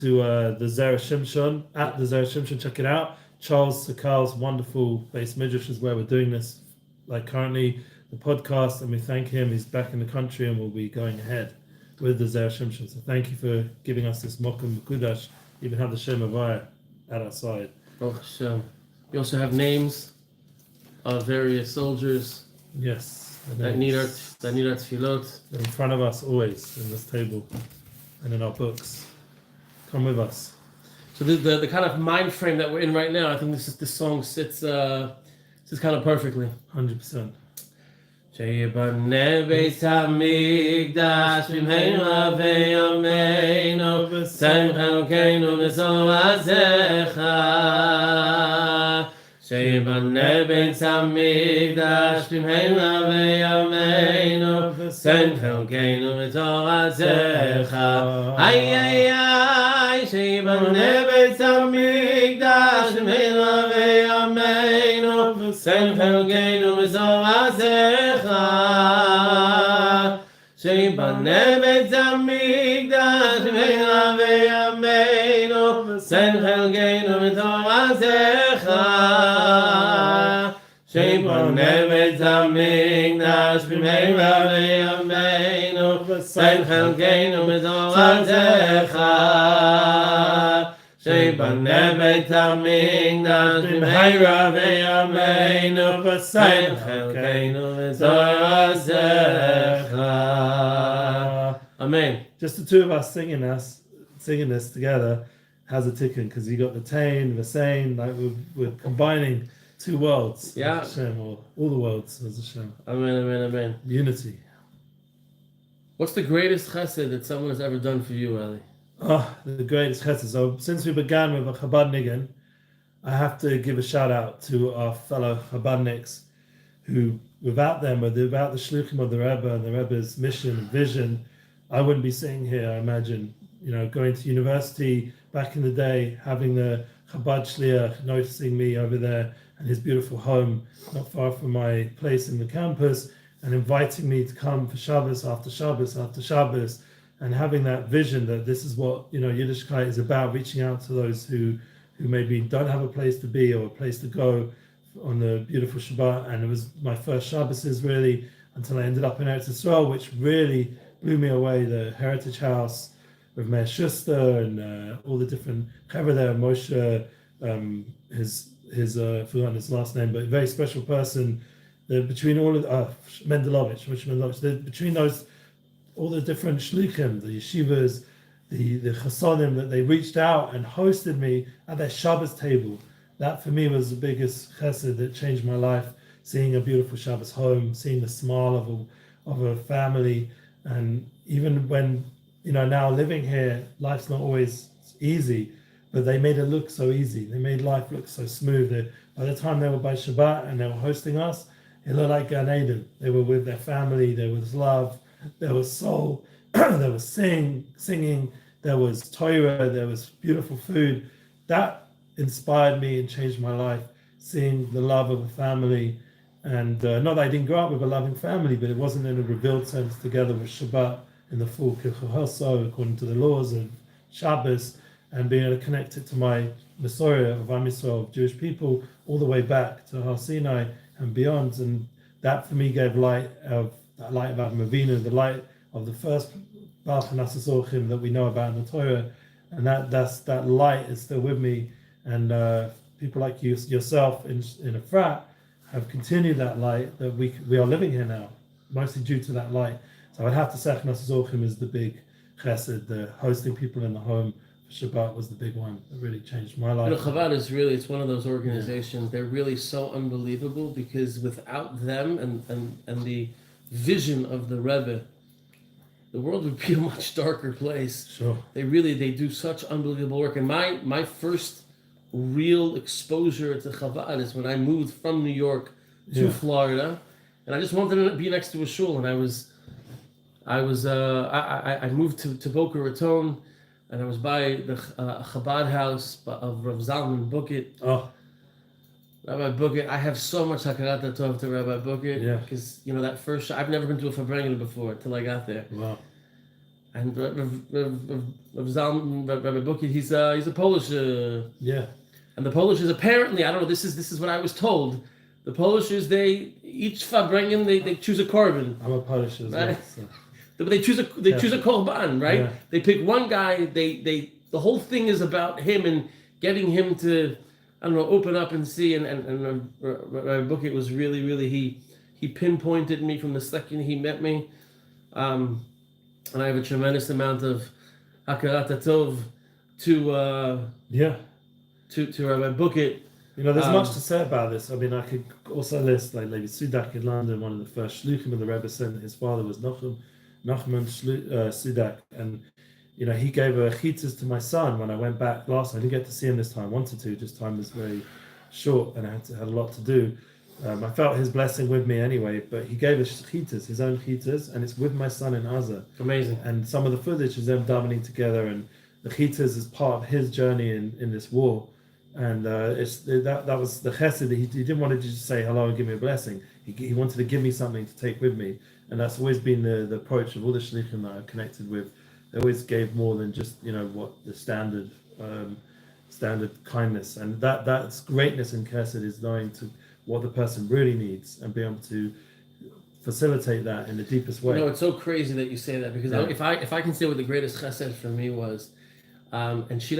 to the Zera Shimshon, at the Zera Shimshon, check it out. Charles Sakal's wonderful base midrash is where we're doing this, like currently the podcast, and we thank him. He's back in the country and we'll be going ahead with the Zera Shimshon. So thank you for giving us this Mokum Kudash. Even have the Shem Avaya at our side. Oh Hashem. We also have names of various soldiers. Yes. That need our tefillot. In front of us always in this table and in our books. Come with us. So the kind of mind frame that we're in right now, I think this song sits kind of perfectly. 100%. שיבנה בית המקדש במהרה בימינו שם חלקנו מזרעך שיבנה בית המקדש במהרה בימינו שם חלקנו מזרעך איי איי איי שיבנה בית המקדש במהרה בימינו שם חלקנו מזרעך שיבנה בית המקדש במהרה בימינו שם חלקנו מתורתך שיבנה בית המקדש במהרה בימינו שם חלקנו מתורתך שיבנה בית המקדש במהרה בימינו ושם חלקנו מתורתך. Amen. Just the two of us singing this together has a tikkun, because you got the tain, the same, like we're combining two worlds. Yeah. Hashem, or all the worlds as Hashem. Amen, amen, amen. Unity. What's the greatest chesed that someone has ever done for you, Eli? Oh, the greatest chesed. So since we began with a Chabad Nigan, I have to give a shout out to our fellow Chabadniks, who without them, or without the shluchim of the Rebbe and the Rebbe's mission and vision, I wouldn't be sitting here, I imagine. You know, going to university back in the day, having the Chabad Shliach noticing me over there and his beautiful home not far from my place in the campus, and inviting me to come for Shabbos after Shabbos after Shabbos, and having that vision that this is what, you know, Yiddishkeit is about, reaching out to those who maybe don't have a place to be or a place to go on the beautiful Shabbat. And it was my first Shabbos really until I ended up in Eretz Yisrael, which really blew me away. The Heritage House with Meir Schuster and all the different Chaver there, Moshe, his forgotten his last name, but a very special person. Between all of Mendelovich, between those, all the different shluchim, the yeshivas, the chasodim, that they reached out and hosted me at their Shabbos table. That for me was the biggest chesed that changed my life. Seeing a beautiful Shabbos home, seeing the smile of a family, and even when, you know, now living here, life's not always easy, but they made it look so easy. They made life look so smooth. By the time they were by Shabbat and they were hosting us, it looked like Gan Eden. They were with their family. There was love. There was soul. There was singing. There was Torah. There was beautiful food. That inspired me and changed my life. Seeing the love of a family, and not that I didn't grow up with a loving family, but it wasn't in a revealed sense together with Shabbat in the full Kilchahoso, according to the laws of Shabbos, and being able to connect it to my Messiah of Am Yisrael, of Jewish people, all the way back to Har Sinai and beyond. And that for me gave light of Avram Avinu, the light of the first Baruch Hanasas Orchim that we know about in the Torah, and that light is still with me. And people like yourself in a frat have continued that light, that we are living here now, mostly due to that light. So I'd have to say Hanasas Orchim is the big chesed. The hosting people in the home for Shabbat was the big one that really changed my life. You know, Chabad is really, it's one of those organizations, they're really so unbelievable, because without them and the vision of the Rebbe, the world would be a much darker place. Sure. They do such unbelievable work. And my first real exposure to Chabad is when I moved from New York to Florida, and I just wanted to be next to a shul, and I moved to Boca Raton, and I was by the Chabad house of Rav Zalman Bucket. Oh. Rabbi Bucket, I have so much hakarat tov to Rabbi Bucket, Yeah. because, you know, that first, I've never been to a Fabrengen before till I got there. Wow. And Rabbi Buki, he's a Polish. Yeah. And the Polish is apparently, I don't know. This is what I was told. The Polish is they each farbrengen they choose a korban. I'm a Polish as well. Right? So. But they choose a korban, right? Yeah. They pick one guy. They the whole thing is about him and getting him to, I don't know, open up and see. And Rabbi Buki was really he pinpointed me from the second he met me. And I have a tremendous amount of hakarat hatov to Rabbi Buki. You know, there's much to say about this. I mean, I could also list like Levi Sudak in London, one of the first shluchim of the Rebbe sent. His father was Nachman Sudak, and you know, he gave a chitas to my son when I went back last. I didn't get to see him this time. Wanted to, just time was very short, and I had a lot to do. I felt his blessing with me anyway, but he gave us chitas, his own chitas, and it's with my son in Gaza. Amazing. And some of the footage is them davening together, and the chitas is part of his journey in this war. And that was the chesed. He didn't want to just say hello and give me a blessing. He wanted to give me something to take with me, and that's always been the approach of all the shlichim that I've connected with. They always gave more than just what the standard kindness, and that's greatness in chesed is knowing to what the person really needs and be able to facilitate that in the deepest way. You know, it's so crazy that you say that because if I can say what the greatest chesed for me was, and she doesn't.